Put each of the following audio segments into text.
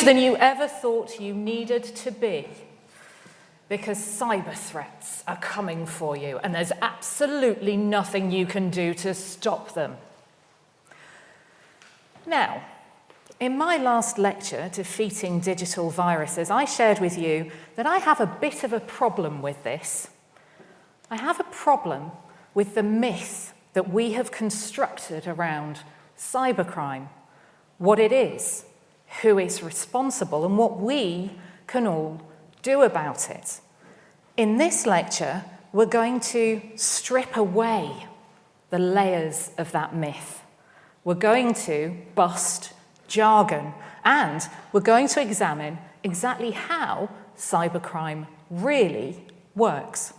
rich than you ever thought you needed to be, because cyber threats are coming for you and there's absolutely nothing you can do to stop them. Now, in my last lecture, Defeating Digital Viruses, I shared with you that I have a bit of a problem with this. I have a problem with the myth that we have constructed around cybercrime, what it is, who is responsible, and what we can all do about it. In this lecture, we're going to strip away the layers of that myth. We're going to bust jargon, and we're going to examine exactly how cybercrime really works.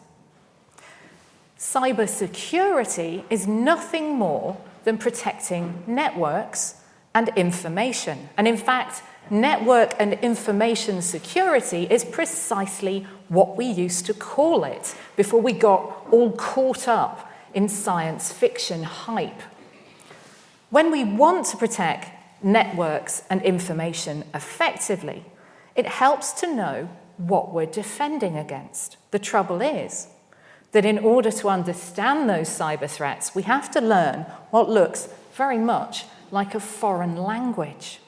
Cybersecurity is nothing more than protecting networks and information. And in fact, network and information security is precisely what we used to call it before we got all caught up in science fiction hype. When we want to protect networks and information effectively, it helps to know what we're defending against. The trouble is that in order to understand those cyber threats, we have to learn what looks very much like a foreign language.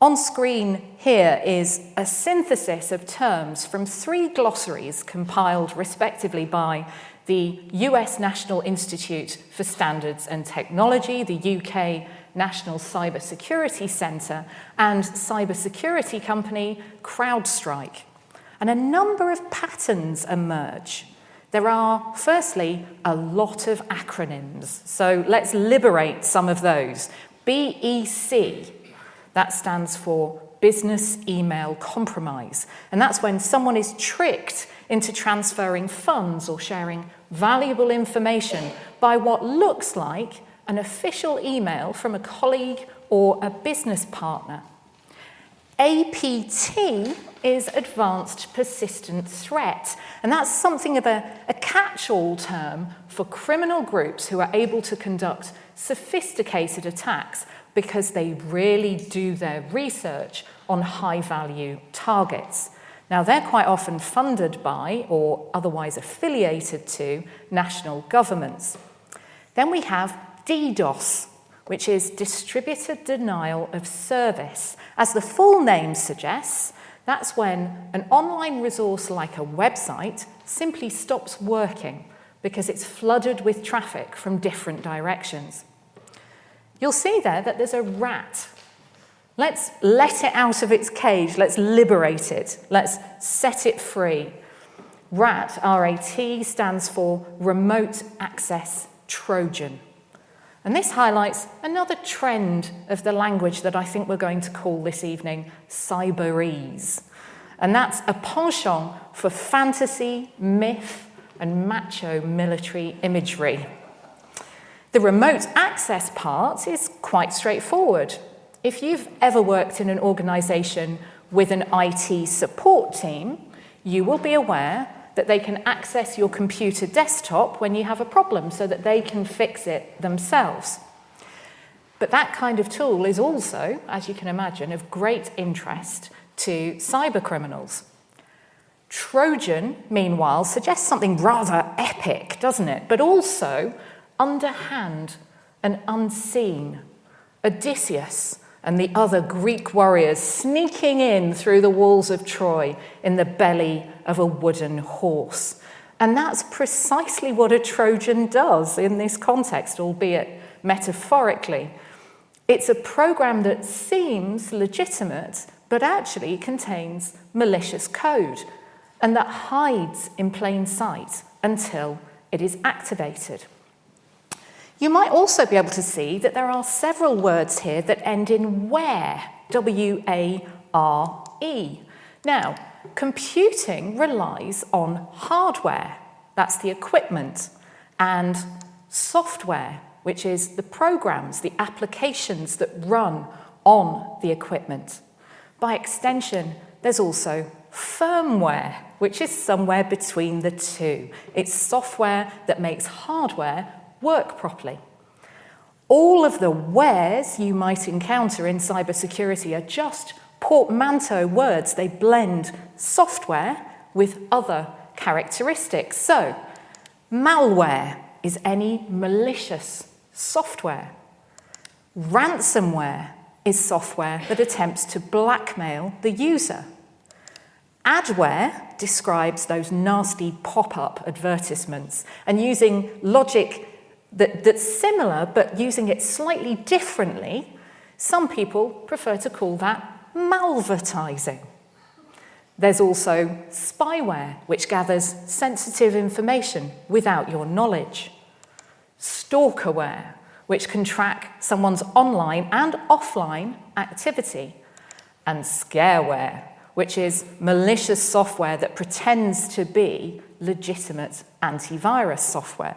On screen here is a synthesis of terms from 3 glossaries compiled respectively by the US National Institute for Standards and Technology, the UK National Cybersecurity Centre, and cybersecurity company CrowdStrike. And a number of patterns emerge. There are, firstly, a lot of acronyms. So let's liberate some of those. BEC, that stands for Business Email Compromise. And that's when someone is tricked into transferring funds or sharing valuable information by what looks like an official email from a colleague or a business partner. APT is Advanced Persistent Threat, and that's something of a catch-all term for criminal groups who are able to conduct sophisticated attacks because they really do their research on high-value targets. Now, they're quite often funded by or otherwise affiliated to national governments. Then we have DDoS, which is Distributed Denial of Service. As the full name suggests, that's when an online resource like a website simply stops working because it's flooded with traffic from different directions. You'll see there that there's a rat. Let's let it out of its cage. Let's liberate it. Let's set it free. RAT, R-A-T, stands for Remote Access Trojan. And this highlights another trend of the language that I think we're going to call this evening cyberese. And that's a penchant for fantasy, myth, and macho military imagery. The remote access part is quite straightforward. If you've ever worked in an organization with an IT support team, you will be aware that they can access your computer desktop when you have a problem so that they can fix it themselves. But that kind of tool is also, as you can imagine, of great interest to cyber criminals. Trojan, meanwhile, suggests something rather epic, doesn't it? But also underhand and unseen. Odysseus and the other Greek warriors sneaking in through the walls of Troy in the belly of a wooden horse. And that's precisely what a Trojan does in this context, albeit metaphorically. It's a program that seems legitimate, but actually contains malicious code, and that hides in plain sight until it is activated. You might also be able to see that there are several words here that end in ware, W-A-R-E. Now, computing relies on hardware, that's the equipment, and software, which is the programs, the applications that run on the equipment. By extension, there's also firmware, which is somewhere between the two. It's software that makes hardware work properly. All of the wheres you might encounter in cybersecurity are just portmanteau words. They blend software with other characteristics. So, malware is any malicious software. Ransomware is software that attempts to blackmail the user. Adware describes those nasty pop-up advertisements, and using logic that's similar but using it slightly differently, some people prefer to call that malvertising. There's also spyware, which gathers sensitive information without your knowledge. Stalkerware, which can track someone's online and offline activity. And scareware, which is malicious software that pretends to be legitimate antivirus software.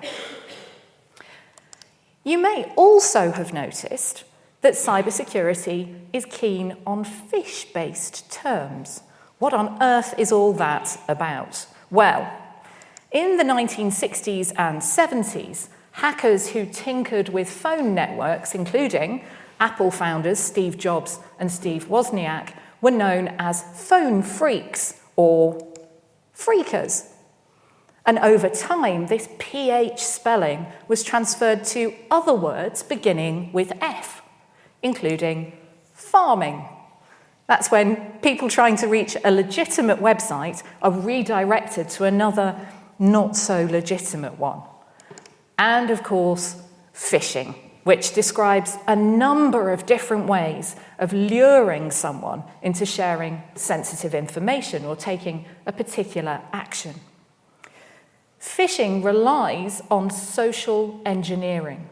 You may also have noticed that cybersecurity is keen on fish-based terms. What on earth is all that about? Well, in the 1960s and 70s, hackers who tinkered with phone networks, including Apple founders Steve Jobs and Steve Wozniak, were known as phone freaks or freakers. And over time, this PH spelling was transferred to other words beginning with F, including farming. That's when people trying to reach a legitimate website are redirected to another not-so-legitimate one. And, of course, phishing, which describes a number of different ways of luring someone into sharing sensitive information or taking a particular action. Phishing relies on social engineering,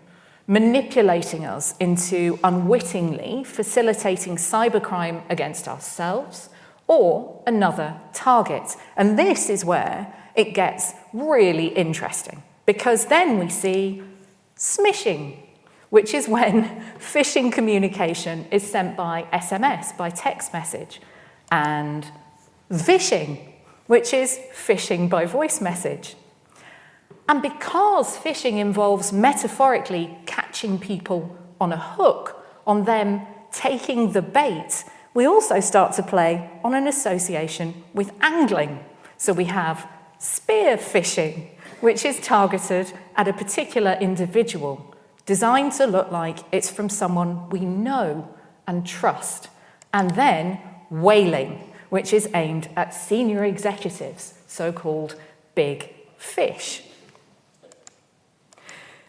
manipulating us into unwittingly facilitating cybercrime against ourselves or another target. And this is where it gets really interesting, because then we see smishing, which is when phishing communication is sent by SMS, by text message, and vishing, which is phishing by voice message. And because phishing involves metaphorically catching people on a hook, on them taking the bait, we also start to play on an association with angling. So we have spear phishing, which is targeted at a particular individual, designed to look like it's from someone we know and trust. And then whaling, which is aimed at senior executives, so-called big fish.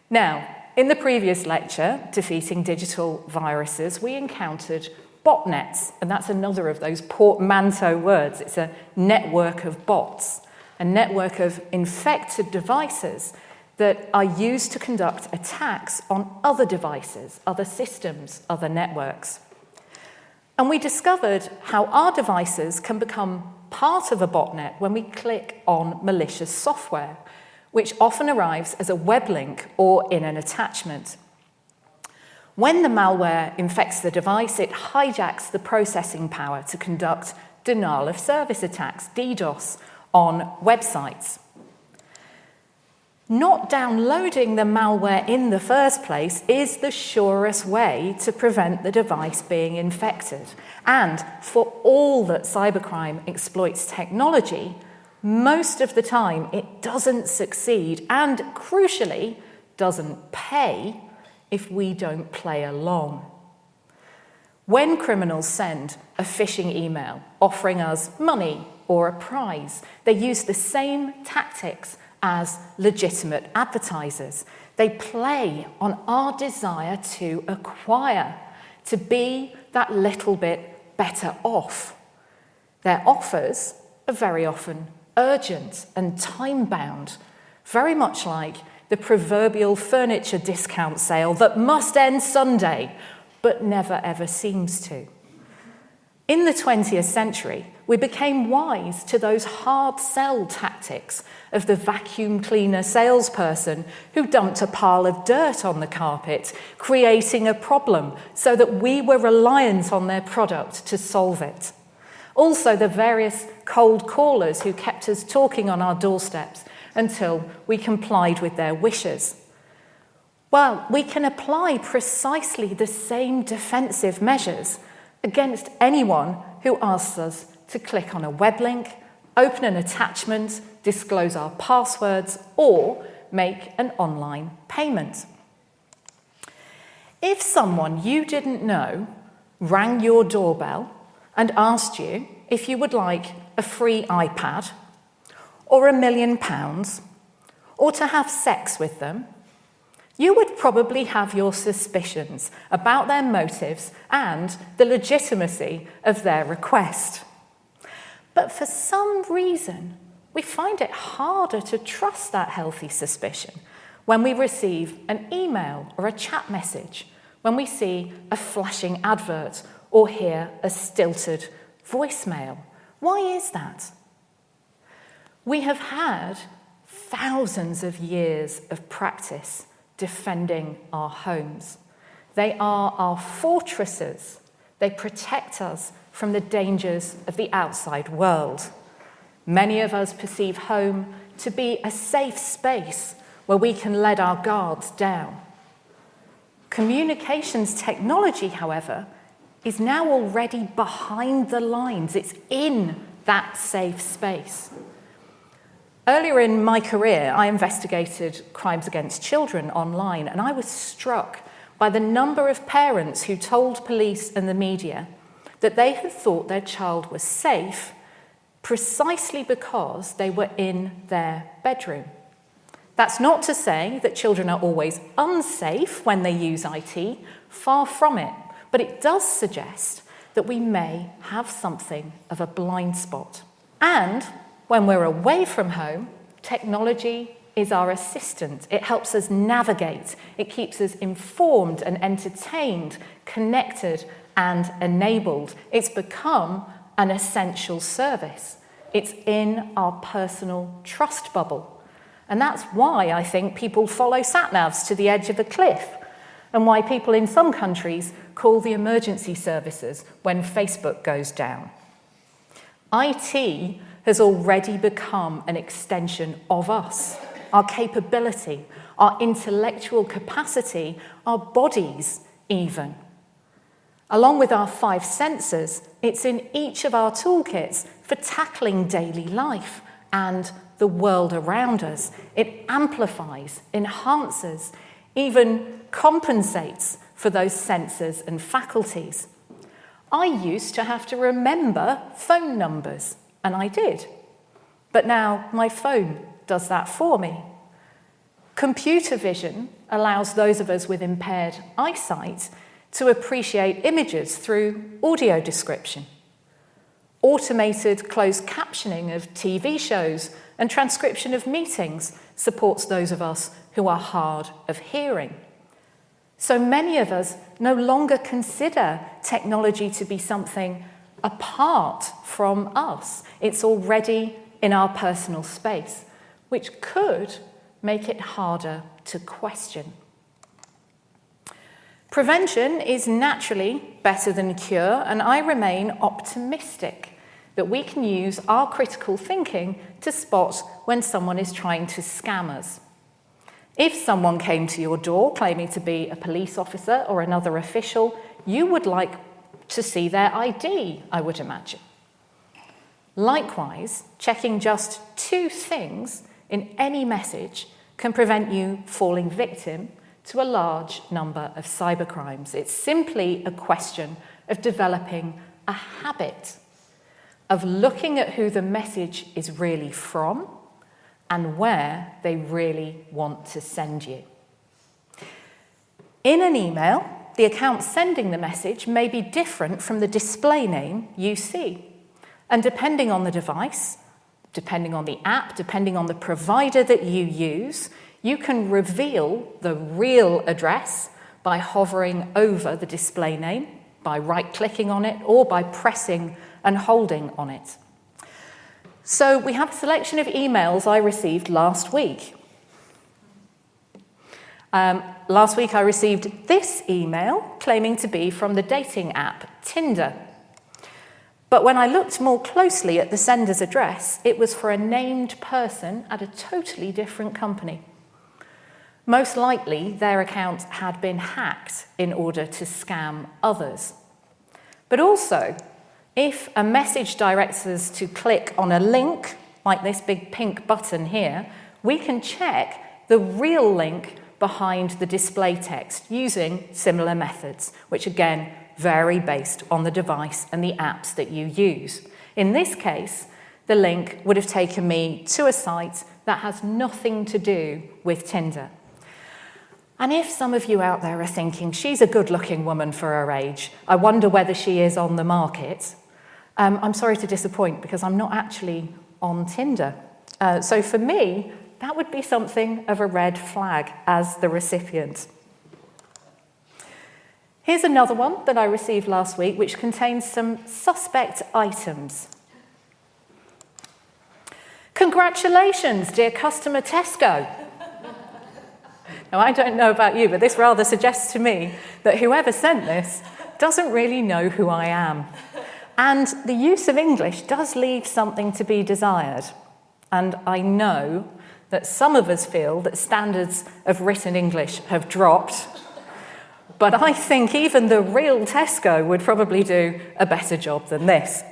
Now, in the previous lecture, Defeating Digital Viruses, we encountered botnets, and that's another of those portmanteau words. It's a network of bots, a network of infected devices that are used to conduct attacks on other devices, other systems, other networks. And we discovered how our devices can become part of a botnet when we click on malicious software, which often arrives as a web link or in an attachment. When the malware infects the device, it hijacks the processing power to conduct denial of service attacks, DDoS, on websites. Not downloading the malware in the first place is the surest way to prevent the device being infected. And for all that cybercrime exploits technology, most of the time it doesn't succeed and, crucially, doesn't pay if we don't play along. When criminals send a phishing email offering us money or a prize, they use the same tactics as legitimate advertisers. They play on our desire to acquire, to be that little bit better off. Their offers are very often urgent and time-bound, very much like the proverbial furniture discount sale that must end Sunday, but never ever seems to. In the 20th century, we became wise to those hard sell tactics of the vacuum cleaner salesperson who dumped a pile of dirt on the carpet, creating a problem so that we were reliant on their product to solve it. Also, the various cold callers who kept us talking on our doorsteps until we complied with their wishes. Well, we can apply precisely the same defensive measures against anyone who asks us to click on a web link, open an attachment, disclose our passwords, or make an online payment. If someone you didn't know rang your doorbell and asked you if you would like a free iPad, or £1 million, or to have sex with them, you would probably have your suspicions about their motives and the legitimacy of their request. But for some reason, we find it harder to trust that healthy suspicion when we receive an email or a chat message, when we see a flashing advert or hear a stilted voicemail. Why is that? We have had thousands of years of practice defending our homes. They are our fortresses. They protect us from the dangers of the outside world. Many of us perceive home to be a safe space where we can let our guards down. Communications technology, however, is now already behind the lines. It's in that safe space. Earlier in my career, I investigated crimes against children online, and I was struck by the number of parents who told police and the media that they had thought their child was safe precisely because they were in their bedroom. That's not to say that children are always unsafe when they use IT, far from it, but it does suggest that we may have something of a blind spot. And when we're away from home, technology is our assistant. It helps us navigate. It keeps us informed and entertained, connected and enabled. It's become an essential service. It's in our personal trust bubble. And that's why I think people follow sat-navs to the edge of a cliff, and why people in some countries call the emergency services when Facebook goes down. IT has already become an extension of us, our capability, our intellectual capacity, our bodies even. Along with our 5 senses, it's in each of our toolkits for tackling daily life and the world around us. It amplifies, enhances, even compensates for those senses and faculties. I used to have to remember phone numbers, and I did. But now my phone does that for me. Computer vision allows those of us with impaired eyesight to appreciate images through audio description. Automated closed captioning of TV shows and transcription of meetings supports those of us who are hard of hearing. So many of us no longer consider technology to be something apart from us. It's already in our personal space, which could make it harder to question. Prevention is naturally better than cure, and I remain optimistic that we can use our critical thinking to spot when someone is trying to scam us. If someone came to your door claiming to be a police officer or another official, you would like to see their ID, I would imagine. Likewise, checking just 2 things in any message can prevent you falling victim to a large number of cybercrimes. It's simply a question of developing a habit of looking at who the message is really from and where they really want to send you. In an email, the account sending the message may be different from the display name you see. And depending on the device, depending on the app, depending on the provider that you use, you can reveal the real address by hovering over the display name, by right-clicking on it, or by pressing and holding on it. So we have a selection of emails I received last week. Last week I received this email claiming to be from the dating app Tinder. But when I looked more closely at the sender's address, it was for a named person at a totally different company. Most likely, their account had been hacked in order to scam others. But also, if a message directs us to click on a link, like this big pink button here, we can check the real link behind the display text using similar methods, which again vary based on the device and the apps that you use. In this case, the link would have taken me to a site that has nothing to do with Tinder. And if some of you out there are thinking, she's a good-looking woman for her age, I wonder whether she is on the market, I'm sorry to disappoint because I'm not actually on Tinder. So for me, that would be something of a red flag as the recipient. Here's another one that I received last week, which contains some suspect items. Congratulations, dear customer Tesco. Now, I don't know about you, but this rather suggests to me that whoever sent this doesn't really know who I am. And the use of English does leave something to be desired. And I know that some of us feel that standards of written English have dropped, but I think even the real Tesco would probably do a better job than this.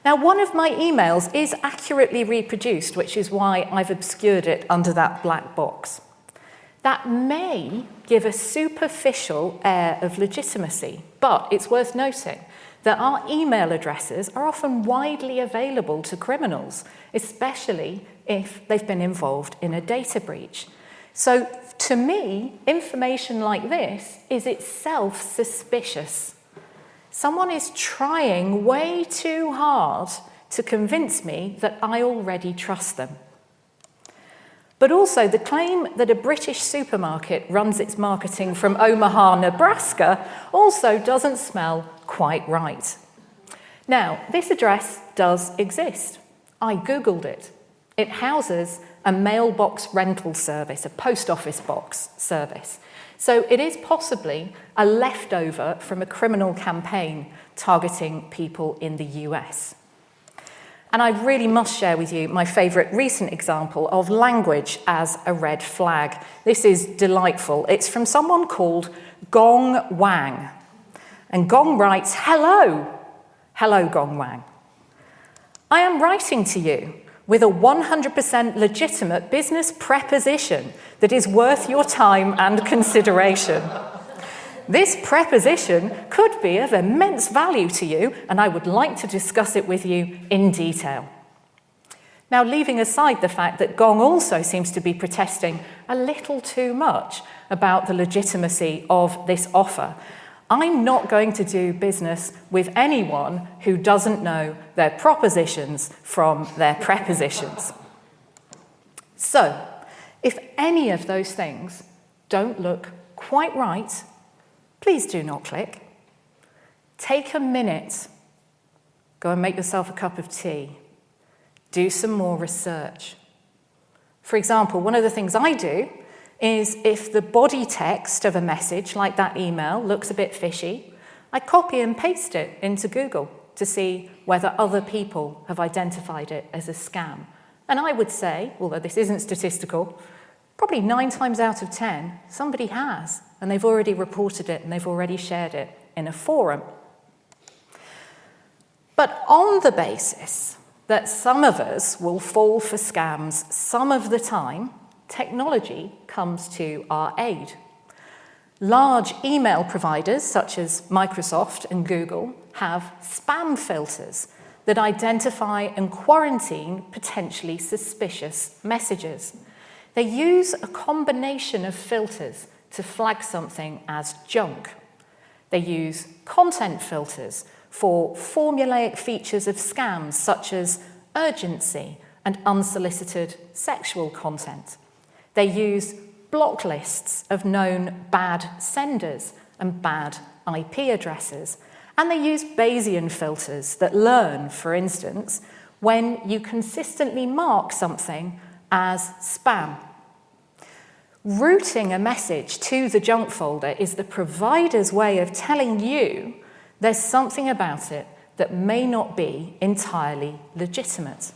Now, one of my emails is accurately reproduced, which is why I've obscured it under that black box. That may give a superficial air of legitimacy, but it's worth noting that our email addresses are often widely available to criminals, especially if they've been involved in a data breach. So, to me, information like this is itself suspicious. Someone is trying way too hard to convince me that I already trust them. But also, the claim that a British supermarket runs its marketing from Omaha, Nebraska, also doesn't smell quite right. Now, this address does exist. I Googled it. It houses a mailbox rental service, a post office box service. So it is possibly a leftover from a criminal campaign targeting people in the US. And I really must share with you my favourite recent example of language as a red flag. This is delightful. It's from someone called Gong Wang. And Gong writes, "Hello. Hello, Gong Wang. I am writing to you with a 100% legitimate business preposition that is worth your time and consideration. This preposition could be of immense value to you, and I would like to discuss it with you in detail." Now, leaving aside the fact that Gong also seems to be protesting a little too much about the legitimacy of this offer, I'm not going to do business with anyone who doesn't know their propositions from their prepositions. So, if any of those things don't look quite right, please do not click. Take a minute. Go and make yourself a cup of tea. Do some more research. For example, one of the things I do is if the body text of a message, like that email, looks a bit fishy, I copy and paste it into Google to see whether other people have identified it as a scam. And I would say, although this isn't statistical, probably 9 times out of 10, somebody has, and they've already reported it and they've already shared it in a forum. But on the basis that some of us will fall for scams some of the time, technology comes to our aid. Large email providers such as Microsoft and Google have spam filters that identify and quarantine potentially suspicious messages. They use a combination of filters to flag something as junk. They use content filters for formulaic features of scams such as urgency and unsolicited sexual content. They use block lists of known bad senders and bad IP addresses. And they use Bayesian filters that learn, for instance, when you consistently mark something as spam. Routing a message to the junk folder is the provider's way of telling you there's something about it that may not be entirely legitimate.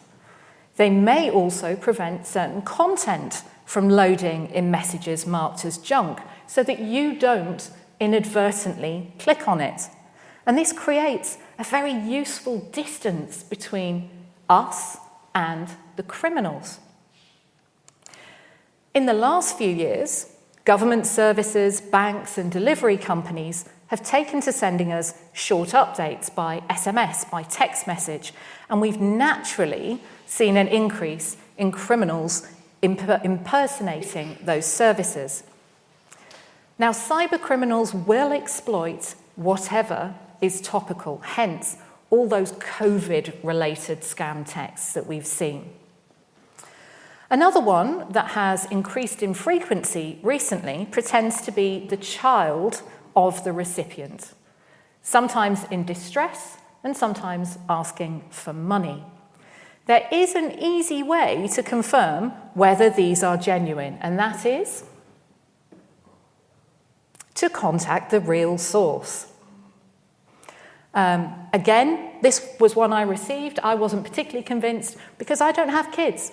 They may also prevent certain content from loading in messages marked as junk so that you don't inadvertently click on it. And this creates a very useful distance between us and the criminals. In the last few years, government services, banks, and delivery companies have taken to sending us short updates by SMS, by text message, and we've naturally seen an increase in criminals impersonating those services. Now, cyber criminals will exploit whatever is topical, hence all those COVID-related scam texts that we've seen. Another one that has increased in frequency recently pretends to be the child of the recipient, sometimes in distress and sometimes asking for money. There is an easy way to confirm whether these are genuine, and that is to contact the real source. Again, this was one I received. I wasn't particularly convinced because I don't have kids.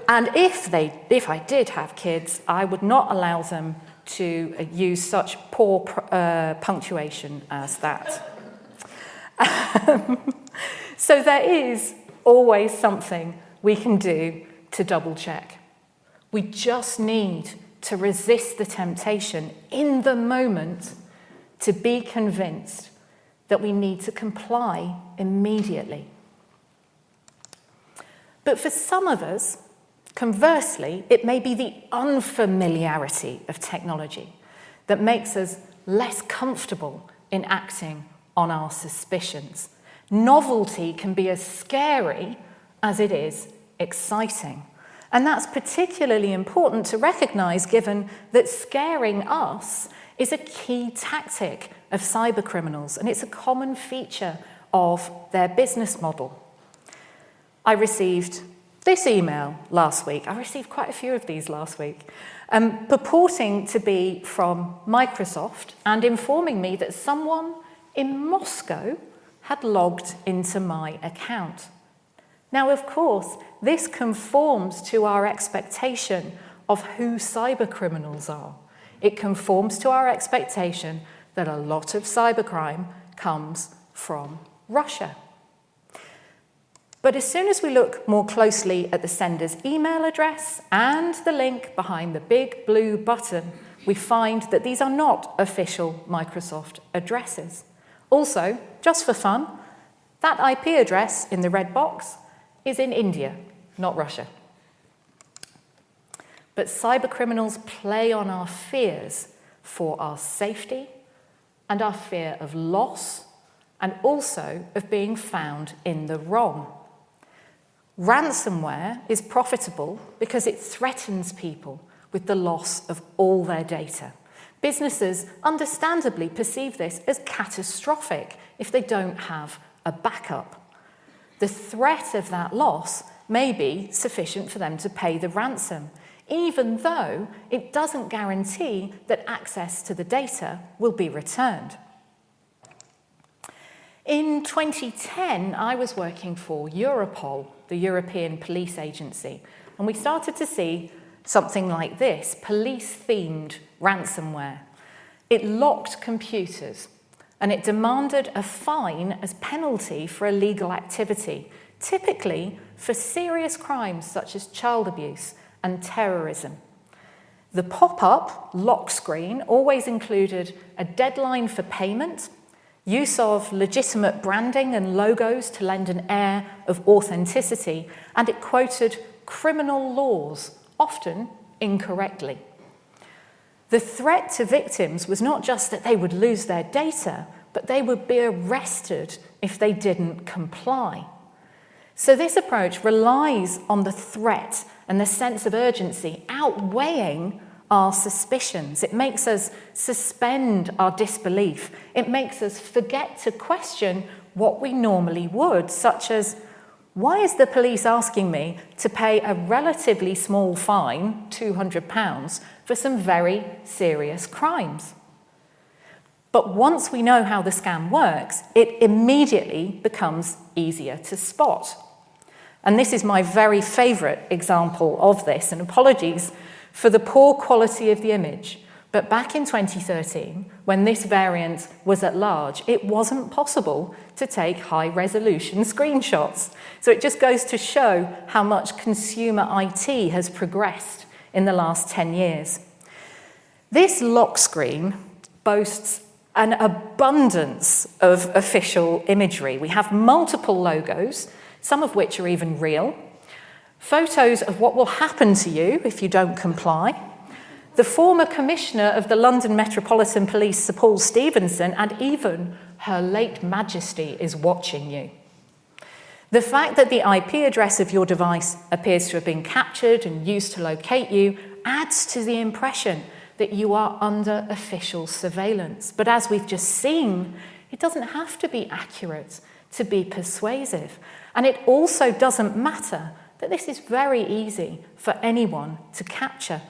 And if I did have kids, I would not allow them to use such poor punctuation as that. So there is always something we can do to double check. We just need to resist the temptation in the moment to be convinced that we need to comply immediately. But for some of us, conversely, it may be the unfamiliarity of technology that makes us less comfortable in acting on our suspicions. Novelty can be as scary as it is exciting. And that's particularly important to recognize given that scaring us is a key tactic of cybercriminals, and it's a common feature of their business model. I received this email last week. I received quite a few of these last week, purporting to be from Microsoft and informing me that someone in Moscow had logged into my account. Now, of course, this conforms to our expectation of who cybercriminals are. It conforms to our expectation that a lot of cybercrime comes from Russia. But as soon as we look more closely at the sender's email address and the link behind the big blue button, we find that these are not official Microsoft addresses. Also, just for fun, that IP address in the red box is in India, not Russia. But cybercriminals play on our fears for our safety and our fear of loss and also of being found in the wrong. Ransomware is profitable because it threatens people with the loss of all their data. Businesses understandably perceive this as catastrophic if they don't have a backup. The threat of that loss may be sufficient for them to pay the ransom, even though it doesn't guarantee that access to the data will be returned. In 2010, I was working for Europol, the European Police Agency, and we started to see something like this, police-themed ransomware. It locked computers, and it demanded a fine as penalty for illegal activity, typically for serious crimes such as child abuse and terrorism. The pop-up lock screen always included a deadline for payment, use of legitimate branding and logos to lend an air of authenticity, and it quoted criminal laws, often incorrectly. The threat to victims was not just that they would lose their data, but they would be arrested if they didn't comply. So this approach relies on the threat and the sense of urgency outweighing our suspicions. It makes us suspend our disbelief. It makes us forget to question what we normally would, such as, why is the police asking me to pay a relatively small fine, £200, for some very serious crimes? But once we know how the scam works, it immediately becomes easier to spot. And this is my very favourite example of this, and apologies for the poor quality of the image. But back in 2013, when this variant was at large, it wasn't possible to take high-resolution screenshots. So it just goes to show how much consumer IT has progressed in the last 10 years. This lock screen boasts an abundance of official imagery. We have multiple logos, some of which are even real, photos of what will happen to you if you don't comply. The former Commissioner of the London Metropolitan Police, Sir Paul Stevenson, and even Her late Majesty is watching you. The fact that the IP address of your device appears to have been captured and used to locate you adds to the impression that you are under official surveillance. But as we've just seen, it doesn't have to be accurate to be persuasive. And it also doesn't matter that this is very easy for anyone to capture.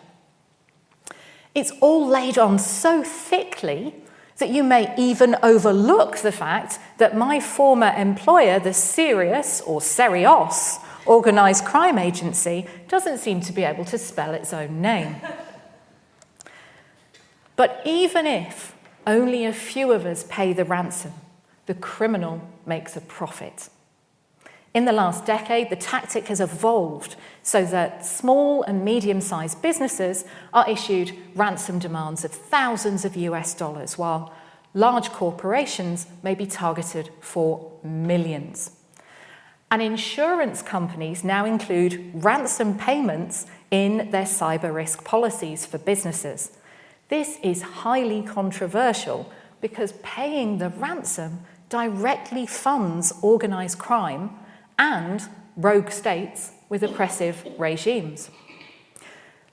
It's all laid on so thickly that you may even overlook the fact that my former employer, the Serious or Serios Organised Crime Agency, doesn't seem to be able to spell its own name. But even if only a few of us pay the ransom, the criminal makes a profit. In the last decade, the tactic has evolved so that small and medium-sized businesses are issued ransom demands of thousands of US dollars, while large corporations may be targeted for millions. And insurance companies now include ransom payments in their cyber risk policies for businesses. This is highly controversial because paying the ransom directly funds organised crime and rogue states with oppressive regimes.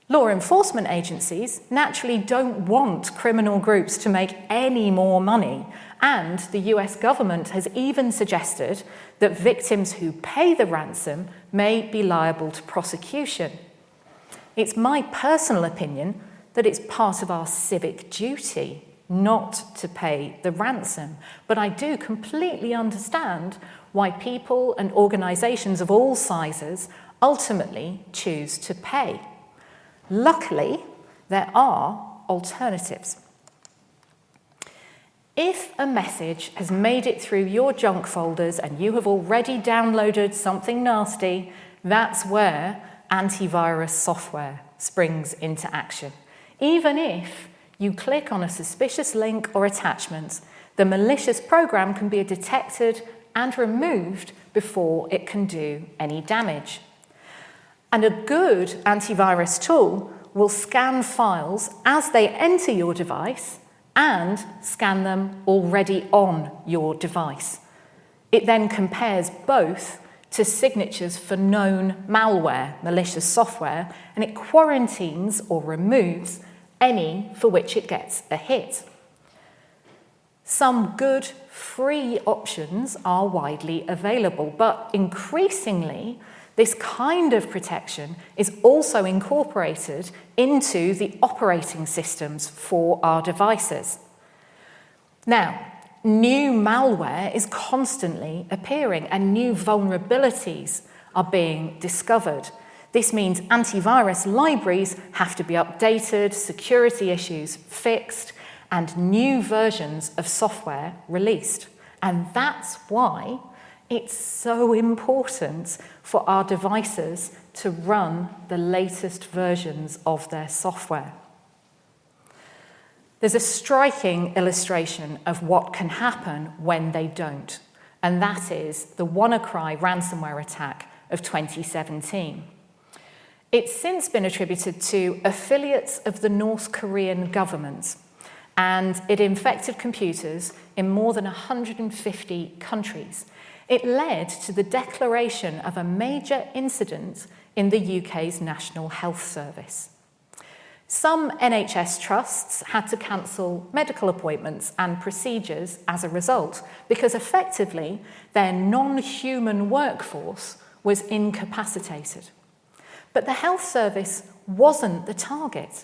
Law enforcement agencies naturally don't want criminal groups to make any more money, and the US government has even suggested that victims who pay the ransom may be liable to prosecution. It's my personal opinion that it's part of our civic duty not to pay the ransom. But I do completely understand why people and organisations of all sizes ultimately choose to pay. Luckily, there are alternatives. If a message has made it through your junk folders and you have already downloaded something nasty, that's where antivirus software springs into action. Even if you click on a suspicious link or attachment, the malicious program can be detected and removed before it can do any damage. And a good antivirus tool will scan files as they enter your device and scan them already on your device. It then compares both to signatures for known malware, malicious software, and it quarantines or removes any for which it gets a hit. Some good free options are widely available, but increasingly, this kind of protection is also incorporated into the operating systems for our devices. Now, new malware is constantly appearing and new vulnerabilities are being discovered. This means antivirus libraries have to be updated, security issues fixed, and new versions of software released. And that's why it's so important for our devices to run the latest versions of their software. There's a striking illustration of what can happen when they don't, and that is the WannaCry ransomware attack of 2017. It's since been attributed to affiliates of the North Korean government, and it infected computers in more than 150 countries. It led to the declaration of a major incident in the UK's National Health Service. Some NHS trusts had to cancel medical appointments and procedures as a result, because effectively their non-human workforce was incapacitated. But the health service wasn't the target.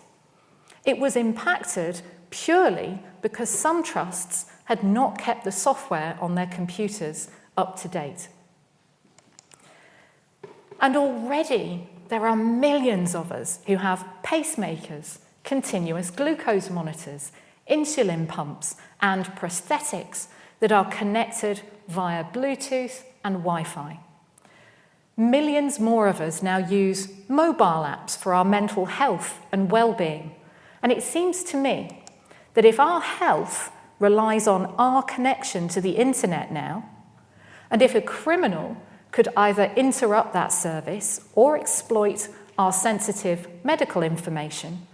It was impacted purely because some trusts had not kept the software on their computers up to date. And already there are millions of us who have pacemakers, continuous glucose monitors, insulin pumps, and prosthetics that are connected via Bluetooth and Wi-Fi. Millions more of us now use mobile apps for our mental health and well-being. And it seems to me that if our health relies on our connection to the internet now, and if a criminal could either interrupt that service or exploit our sensitive medical information,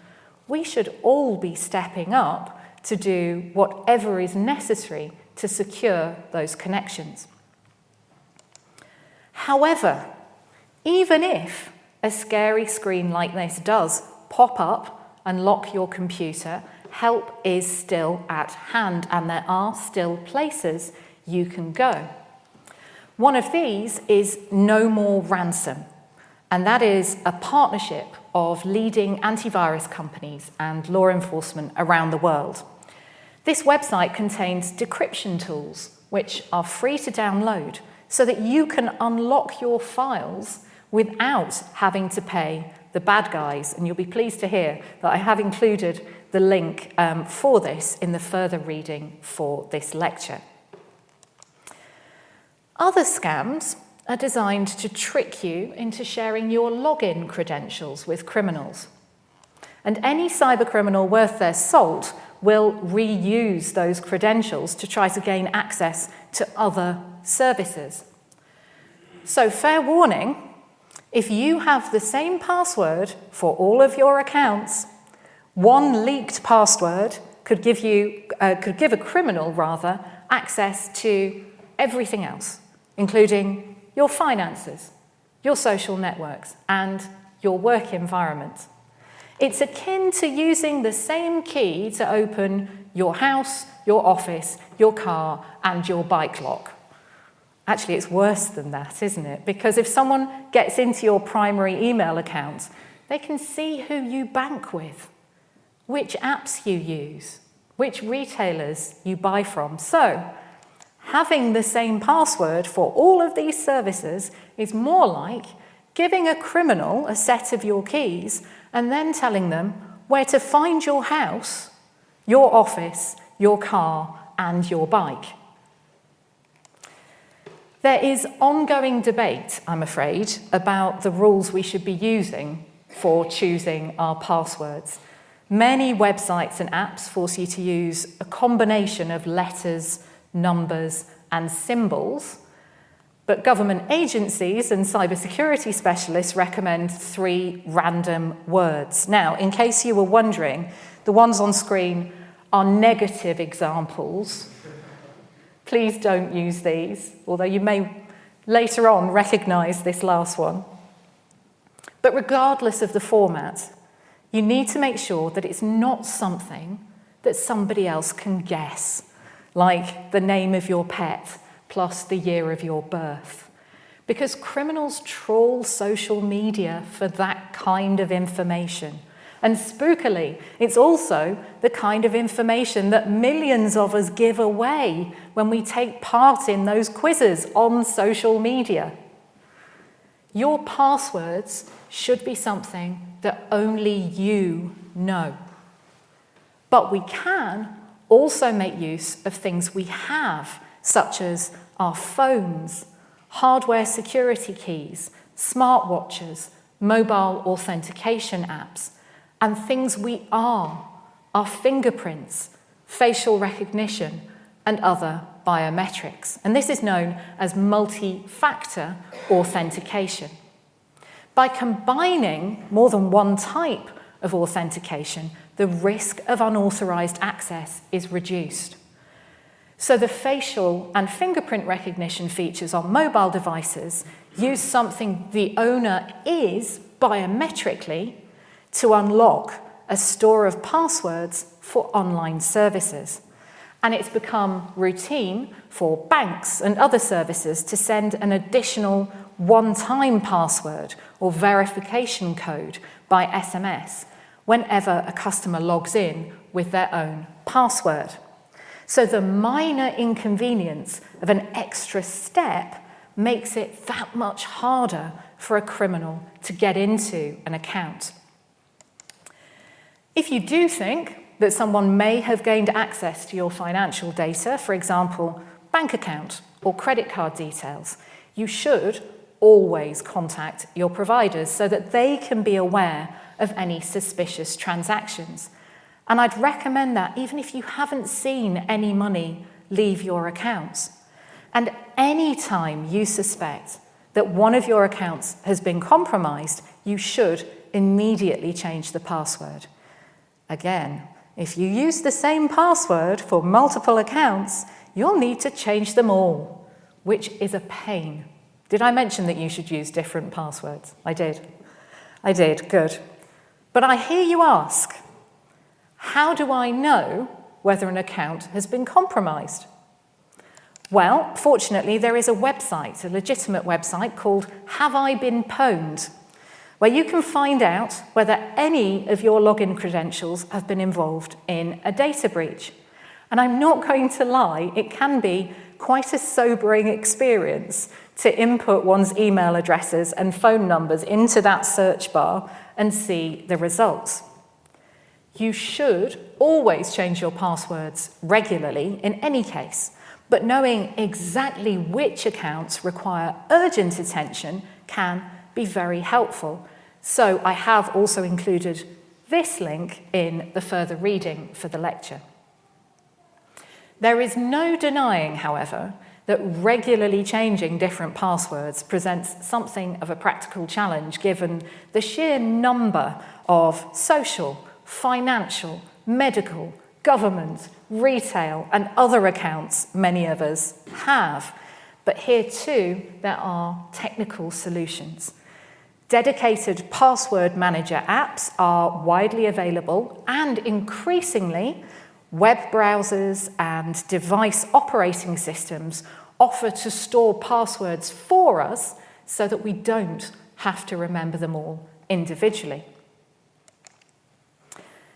we should all be stepping up to do whatever is necessary to secure those connections. However, even if a scary screen like this does pop up and lock your computer, help is still at hand, and there are still places you can go. One of these is No More Ransom, and that is a partnership of leading antivirus companies and law enforcement around the world. This website contains decryption tools, which are free to download, so that you can unlock your files without having to pay the bad guys. And you'll be pleased to hear that I have included the link for this in the further reading for this lecture. Other scams are designed to trick you into sharing your login credentials with criminals. And any cybercriminal worth their salt will reuse those credentials to try to gain access to other services. So fair warning, if you have the same password for all of your accounts, one leaked password could give a criminal access to everything else, including your finances, your social networks, and your work environment. It's akin to using the same key to open your house, your office, your car, and your bike lock. Actually, it's worse than that, isn't it? Because if someone gets into your primary email account, they can see who you bank with, which apps you use, which retailers you buy from. So, having the same password for all of these services is more like giving a criminal a set of your keys and then telling them where to find your house, your office, your car, and your bike. There is ongoing debate, I'm afraid, about the rules we should be using for choosing our passwords. Many websites and apps force you to use a combination of letters, numbers, and symbols, but government agencies and cybersecurity specialists recommend 3 random words. Now, in case you were wondering, the ones on screen are negative examples. Please don't use these, although you may later on recognize this last one. But regardless of the format, you need to make sure that it's not something that somebody else can guess, like the name of your pet plus the year of your birth. Because criminals trawl social media for that kind of information. And spookily, it's also the kind of information that millions of us give away when we take part in those quizzes on social media. Your passwords should be something that only you know. But we can also make use of things we have, such as our phones, hardware security keys, smartwatches, mobile authentication apps, and things we are, our fingerprints, facial recognition, and other biometrics. And this is known as multi-factor authentication. By combining more than one type of authentication, the risk of unauthorized access is reduced. So the facial and fingerprint recognition features on mobile devices use something the owner is biometrically to unlock a store of passwords for online services. And it's become routine for banks and other services to send an additional one-time password or verification code by SMS whenever a customer logs in with their own password. So the minor inconvenience of an extra step makes it that much harder for a criminal to get into an account. If you do think that someone may have gained access to your financial data, for example, bank account or credit card details, you should always contact your providers so that they can be aware of any suspicious transactions. And I'd recommend that even if you haven't seen any money leave your accounts. And any time you suspect that one of your accounts has been compromised, you should immediately change the password. Again, if you use the same password for multiple accounts, you'll need to change them all, which is a pain. Did I mention that you should use different passwords? I did, good. But I hear you ask, how do I know whether an account has been compromised? Well, fortunately, there is a website, a legitimate website called Have I Been Pwned, where you can find out whether any of your login credentials have been involved in a data breach. And I'm not going to lie, it can be quite a sobering experience to input one's email addresses and phone numbers into that search bar and see the results. You should always change your passwords regularly in any case, but knowing exactly which accounts require urgent attention can be very helpful. So I have also included this link in the further reading for the lecture. There is no denying, however, that regularly changing different passwords presents something of a practical challenge given the sheer number of social, financial, medical, government, retail, and other accounts many of us have. But here too, there are technical solutions. Dedicated password manager apps are widely available, and increasingly, web browsers and device operating systems offer to store passwords for us so that we don't have to remember them all individually.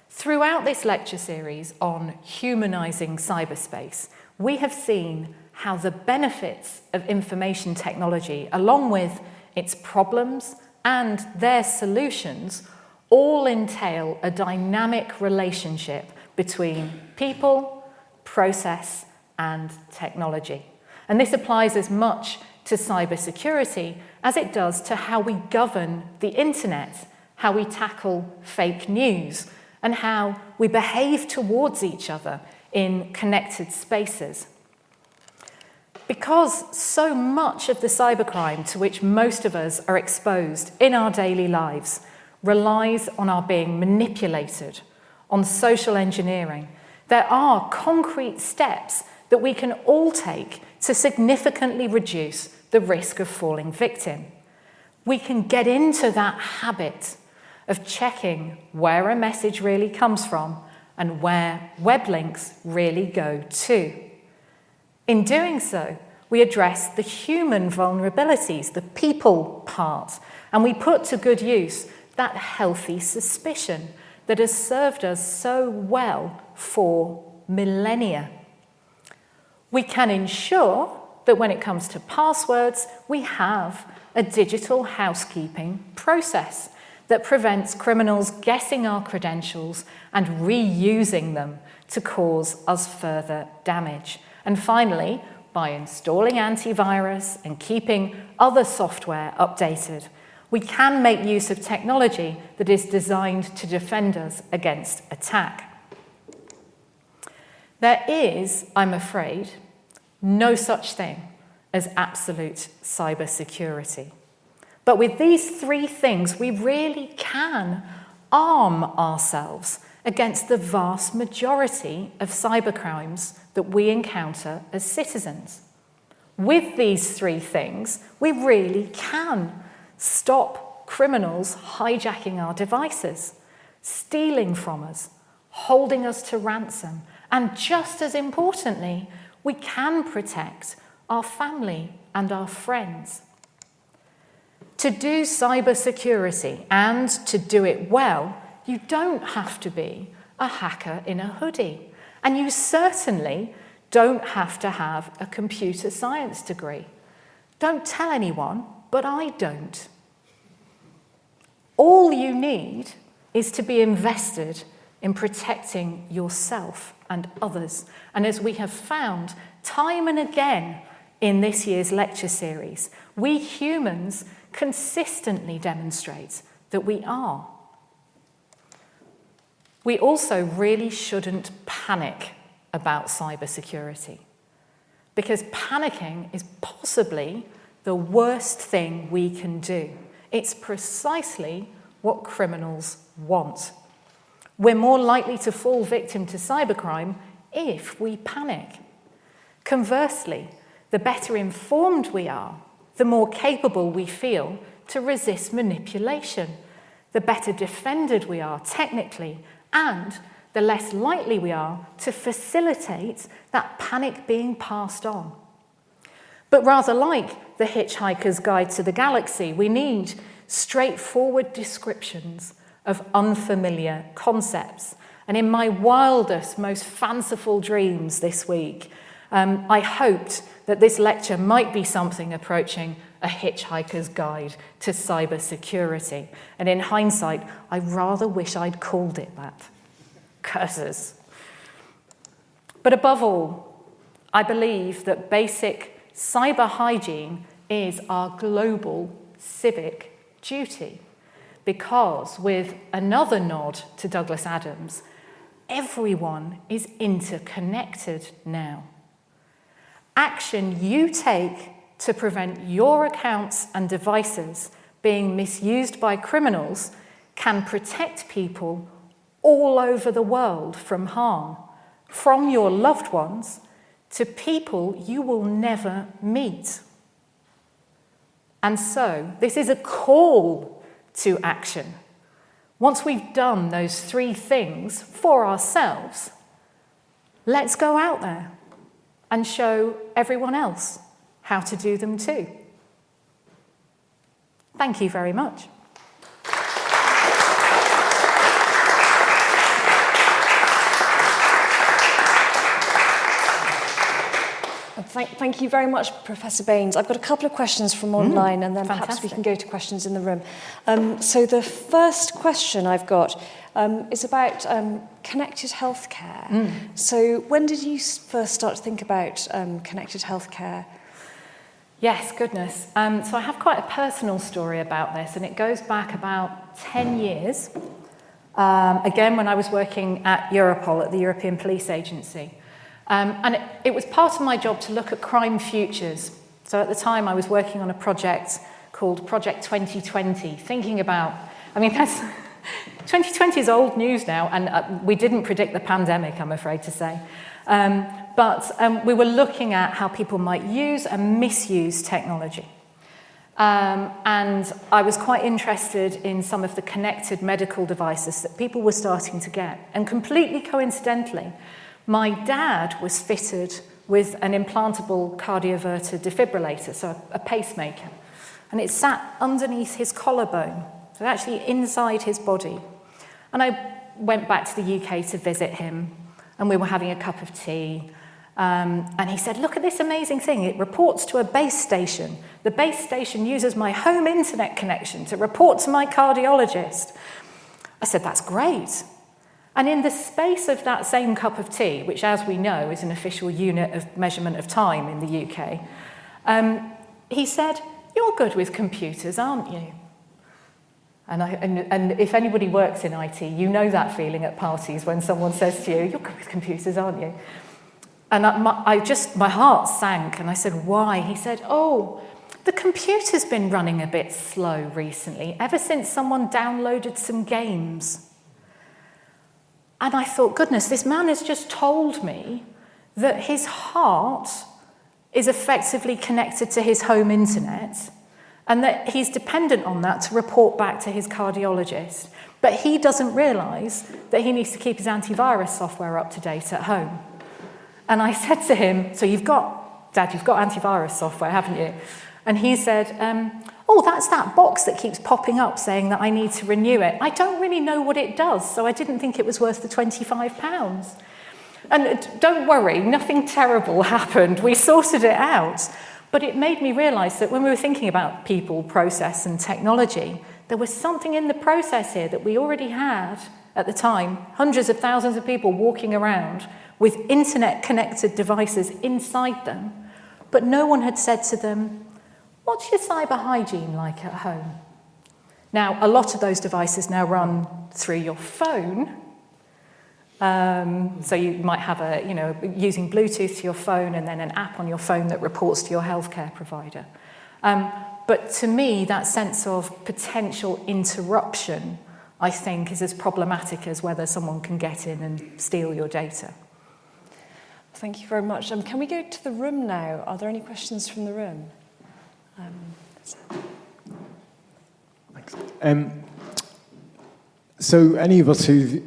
Throughout this lecture series on humanizing cyberspace, we have seen how the benefits of information technology, along with its problems and their solutions, all entail a dynamic relationship between people, process, and technology. And this applies as much to cybersecurity as it does to how we govern the internet, how we tackle fake news, and how we behave towards each other in connected spaces. Because so much of the cybercrime to which most of us are exposed in our daily lives relies on our being manipulated, on social engineering, there are concrete steps that we can all take to significantly reduce the risk of falling victim. We can get into that habit of checking where a message really comes from and where web links really go to. In doing so, we address the human vulnerabilities, the people part, and we put to good use that healthy suspicion that has served us so well for millennia. We can ensure that when it comes to passwords, we have a digital housekeeping process that prevents criminals guessing our credentials and reusing them to cause us further damage. And finally, by installing antivirus and keeping other software updated, we can make use of technology that is designed to defend us against attack. There is, I'm afraid, no such thing as absolute cybersecurity. But with these three things, we really can arm ourselves against the vast majority of cybercrimes that we encounter as citizens. With these three things, we really can stop criminals hijacking our devices, stealing from us, holding us to ransom, and just as importantly, we can protect our family and our friends. To do cybersecurity and to do it well, you don't have to be a hacker in a hoodie. And you certainly don't have to have a computer science degree. Don't tell anyone, but I don't. All you need is to be invested in protecting yourself and others. And as we have found time and again in this year's lecture series, we humans consistently demonstrate that we are. We also really shouldn't panic about cybersecurity, because panicking is possibly the worst thing we can do. It's precisely what criminals want. We're more likely to fall victim to cybercrime if we panic. Conversely, the better informed we are, the more capable we feel to resist manipulation, the better defended we are technically, and the less likely we are to facilitate that panic being passed on. But rather like the Hitchhiker's Guide to the Galaxy, we need straightforward descriptions of unfamiliar concepts. And in my wildest, most fanciful dreams this week, I hoped that this lecture might be something approaching a hitchhiker's guide to cybersecurity. And in hindsight, I rather wish I'd called it that. Curses. But above all, I believe that basic cyber hygiene is our global civic duty. Because, with another nod to Douglas Adams, everyone is interconnected now. Action you take to prevent your accounts and devices being misused by criminals can protect people all over the world from harm, from your loved ones to people you will never meet. And so, this is a call to action. Once we've done those three things for ourselves, let's go out there and show everyone else how to do them too. Thank you very much. Thank you very much, Professor Baines. I've got a couple of questions from online, and then perhaps we can go to questions in the room. So the first question I've got is about connected healthcare. So when did you first start to think about connected healthcare? Yes, goodness. So I have quite a personal story about this, and it goes back about 10 years. Again, when I was working at Europol, at the European Police Agency. And it was part of my job to look at crime futures. So at the time, I was working on a project called Project 2020, thinking about, 2020 is old news now, and we didn't predict the pandemic, I'm afraid to say. But we were looking at how people might use and misuse technology. And I was quite interested in some of the connected medical devices that people were starting to get. And completely coincidentally, my dad was fitted with an implantable cardioverter defibrillator, so a pacemaker. And it sat underneath his collarbone, so actually inside his body. And I went back to the UK to visit him, and we were having a cup of tea. And he said, look at this amazing thing. It reports to a base station. The base station uses my home internet connection to report to my cardiologist. I said, that's great. And in the space of that same cup of tea, which, as we know, is an official unit of measurement of time in the UK, he said, you're good with computers, aren't you? And if anybody works in IT, you know that feeling at parties when someone says to you, you're good with computers, aren't you? And my heart sank, and I said, why? He said, the computer's been running a bit slow recently, ever since someone downloaded some games. And I thought, goodness, this man has just told me that his heart is effectively connected to his home internet and that he's dependent on that to report back to his cardiologist. But he doesn't realise that he needs to keep his antivirus software up to date at home. And I said to him, Dad, you've got antivirus software, haven't you? And he said, that's that box that keeps popping up saying that I need to renew it. I don't really know what it does, so I didn't think it was worth the £25. And don't worry, nothing terrible happened. We sorted it out. But it made me realise that when we were thinking about people, process, and technology, there was something in the process here that we already had at the time, hundreds of thousands of people walking around with internet-connected devices inside them, but no one had said to them, what's your cyber hygiene like at home? Now, a lot of those devices now run through your phone. So you might have using Bluetooth to your phone and then an app on your phone that reports to your healthcare provider. But to me, that sense of potential interruption, I think, is as problematic as whether someone can get in and steal your data. Thank you very much. Can we go to the room now? Are there any questions from the room? Thanks. So any of us who,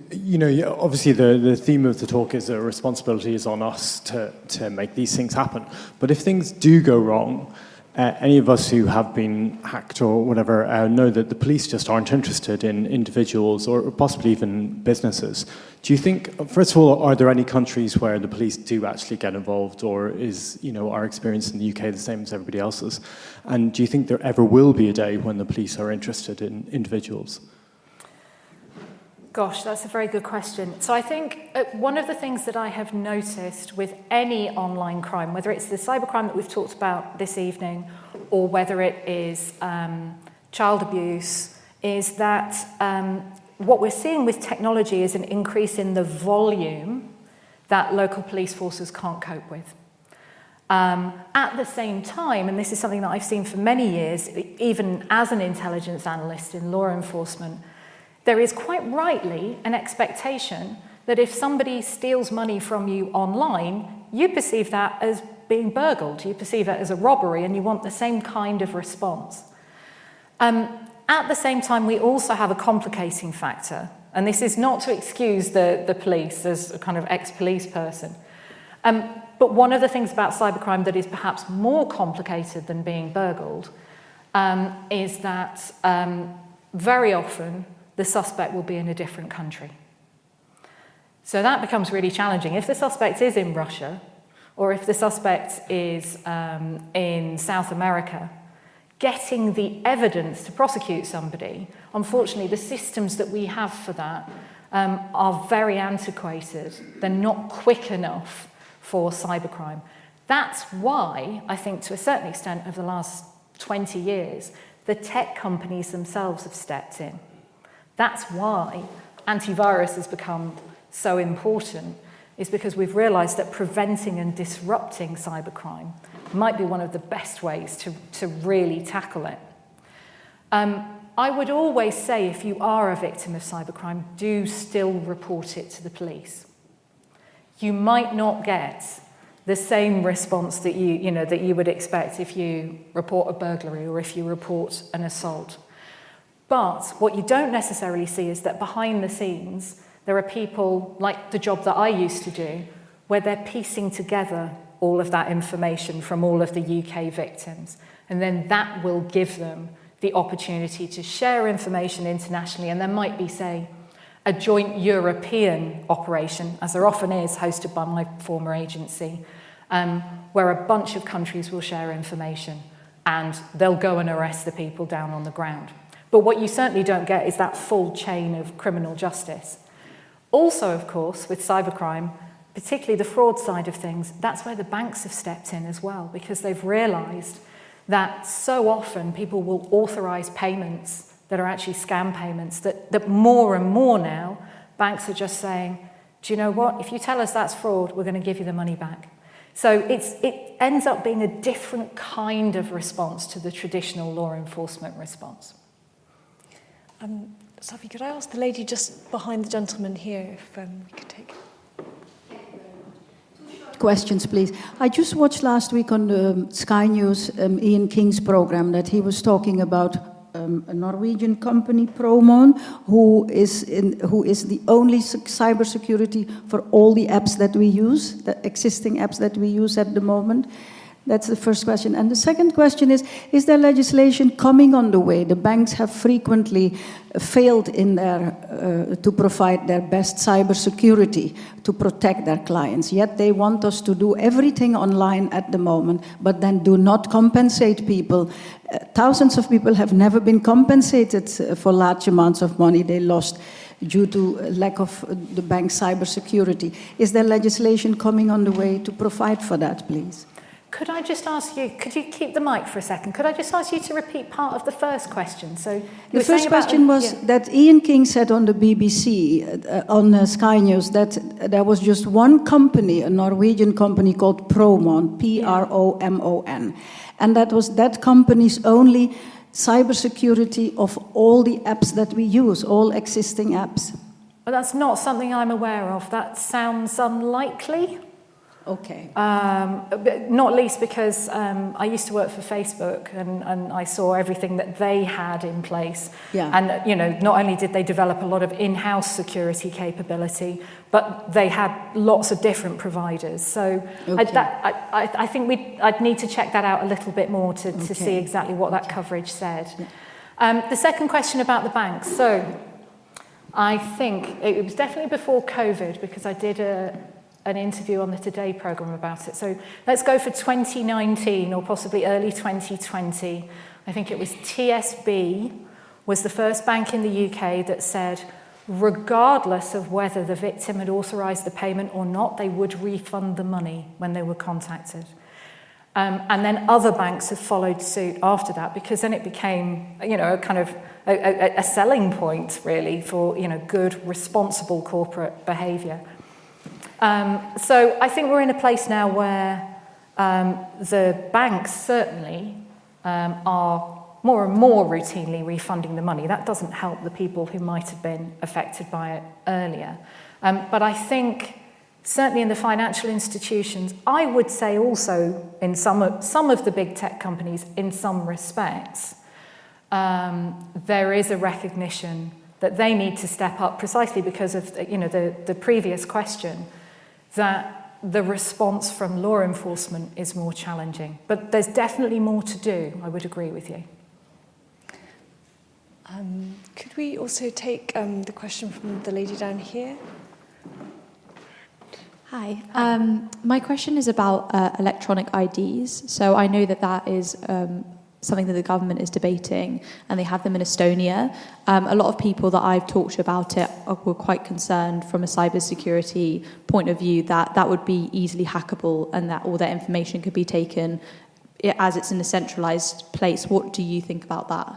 obviously the theme of the talk is that responsibility is on us to make these things happen. But if things do go wrong, any of us who have been hacked or whatever know that the police just aren't interested in individuals or possibly even businesses. Do you think, first of all, are there any countries where the police do actually get involved, or is our experience in the UK the same as everybody else's? And do you think there ever will be a day when the police are interested in individuals? Gosh, that's a very good question. So I think one of the things that I have noticed with any online crime, whether it's the cybercrime that we've talked about this evening or whether it is child abuse, is that what we're seeing with technology is an increase in the volume that local police forces can't cope with. At the same time, and this is something that I've seen for many years, even as an intelligence analyst in law enforcement, there is quite rightly an expectation that if somebody steals money from you online, you perceive that as being burgled, you perceive it as a robbery, and you want the same kind of response. At the same time, we also have a complicating factor, and this is not to excuse the police as a kind of ex-police person. But one of the things about cybercrime that is perhaps more complicated than being burgled is that very often the suspect will be in a different country. So that becomes really challenging. If the suspect is in Russia, or if the suspect is in South America, getting the evidence to prosecute somebody, unfortunately, the systems that we have for that are very antiquated. They're not quick enough for cybercrime. That's why, I think, to a certain extent, over the last 20 years, the tech companies themselves have stepped in. That's why antivirus has become so important, is because we've realized that preventing and disrupting cybercrime might be one of the best ways to really tackle it. I would always say, if you are a victim of cybercrime, do still report it to the police. You might not get the same response that you would expect if you report a burglary or if you report an assault. But what you don't necessarily see is that behind the scenes, there are people, like the job that I used to do, where they're piecing together all of that information from all of the UK victims. And then that will give them the opportunity to share information internationally. And there might be, say, a joint European operation, as there often is, hosted by my former agency, where a bunch of countries will share information and they'll go and arrest the people down on the ground. But what you certainly don't get is that full chain of criminal justice. Also, of course, with cybercrime, particularly the fraud side of things, that's where the banks have stepped in as well, because they've realized that so often people will authorize payments that are actually scam payments, that more and more now, banks are just saying, do you know what? If you tell us that's fraud, we're going to give you the money back. So it ends up being a different kind of response to the traditional law enforcement response. Sophie, could I ask the lady just behind the gentleman here if we could take... Questions, please. I just watched last week on the Sky News Ian King's program that he was talking about a Norwegian company, Promon, who is the only cybersecurity for all the apps that we use, the existing apps that we use at the moment. That's the first question. And the second question is there legislation coming on the way? The banks have frequently failed in their to provide their best cybersecurity to protect their clients. Yet they want us to do everything online at the moment, but then do not compensate people. Thousands of people have never been compensated for large amounts of money they lost due to lack of the bank's cybersecurity. Is there legislation coming on the way to provide for that, please? Could I just ask you, could you keep the mic for a second? Could I just ask you to repeat part of the first question? So the first question was that Ian King said on the BBC, on Sky News, that there was just one company, a Norwegian company called Promon, Promon, and that was that company's only cybersecurity of all the apps that we use, all existing apps. Well, that's not something I'm aware of. That sounds unlikely. Okay. Not least because I used to work for Facebook and I saw everything that they had in place. Yeah. And, you know, not only did they develop a lot of in-house security capability, but they had lots of different providers. So okay. I think I'd need to check that out a little bit more to see exactly what that coverage said. Yeah. The second question about the banks. So I think it was definitely before COVID because I did an interview on the Today programme about it. So let's go for 2019 or possibly early 2020. I think it was TSB was the first bank in the UK that said, regardless of whether the victim had authorised the payment or not, they would refund the money when they were contacted. And then other banks have followed suit after that because then it became, you know, kind of a selling point really for, you know, good, responsible corporate behaviour. So I think we're in a place now where the banks certainly are more and more routinely refunding the money. That doesn't help the people who might have been affected by it earlier. But I think certainly in the financial institutions, I would say also in some of the big tech companies, in some respects, there is a recognition that they need to step up precisely because of the previous question, that the response from law enforcement is more challenging. But there's definitely more to do, I would agree with you. Could we also take the question from the lady down here? Hi. My question is about electronic IDs. So I know that is something that the government is debating, and they have them in Estonia. A lot of people that I've talked to about it were quite concerned from a cybersecurity point of view that would be easily hackable and that all their information could be taken as it's in a centralised place. What do you think about that?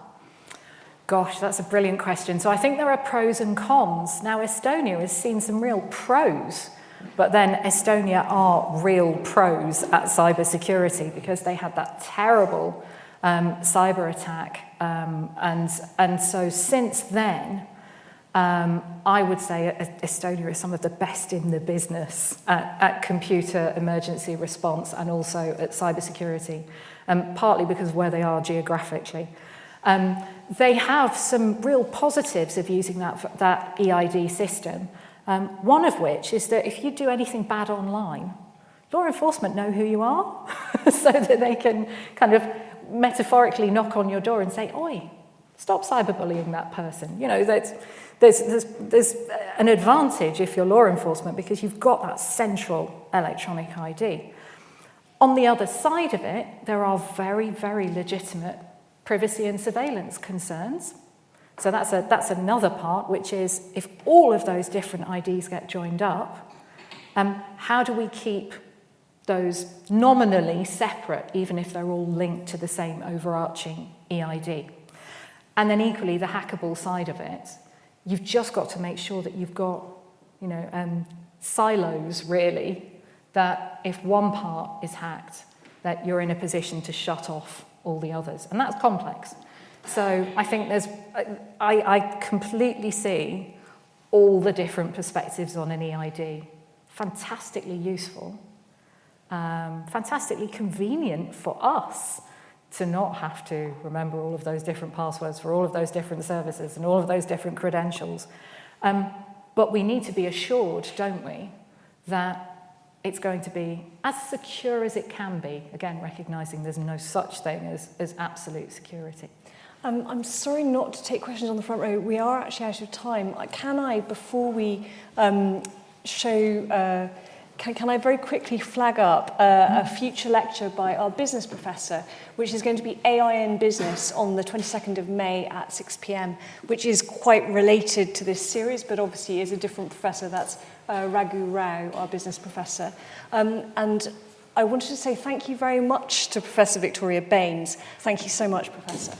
Gosh, that's a brilliant question. So I think there are pros and cons. Now, Estonia has seen some real pros, but then Estonia are real pros at cybersecurity because they had that terrible cyber attack, and so since then, I would say Estonia is some of the best in the business at computer emergency response and also at cybersecurity, partly because of where they are geographically. They have some real positives of using that EID system. One of which is that if you do anything bad online, law enforcement know who you are, so that they can kind of metaphorically knock on your door and say, "Oi, stop cyberbullying that person." You know, there's an advantage if you're law enforcement because you've got that central electronic ID. On the other side of it, there are very, very legitimate privacy and surveillance concerns. So that's another part, which is if all of those different IDs get joined up, how do we keep those nominally separate, even if they're all linked to the same overarching EID? And then equally, the hackable side of it, you've just got to make sure that you've got, silos, really, that if one part is hacked, that you're in a position to shut off all the others. And that's complex. So I think I completely see all the different perspectives on an EID. Fantastically useful, fantastically convenient for us to not have to remember all of those different passwords for all of those different services and all of those different credentials. But we need to be assured, don't we, that it's going to be as secure as it can be, again, recognising there's no such thing as absolute security. I'm sorry not to take questions on the front row. We are actually out of time. Can I, before we show... Can I very quickly flag up a future lecture by our business professor, which is going to be AI in Business on the 22nd of May at 6 p.m, which is quite related to this series, but obviously is a different professor. That's Raghu Rao, our business professor. And I wanted to say thank you very much to Professor Victoria Baines. Thank you so much, Professor.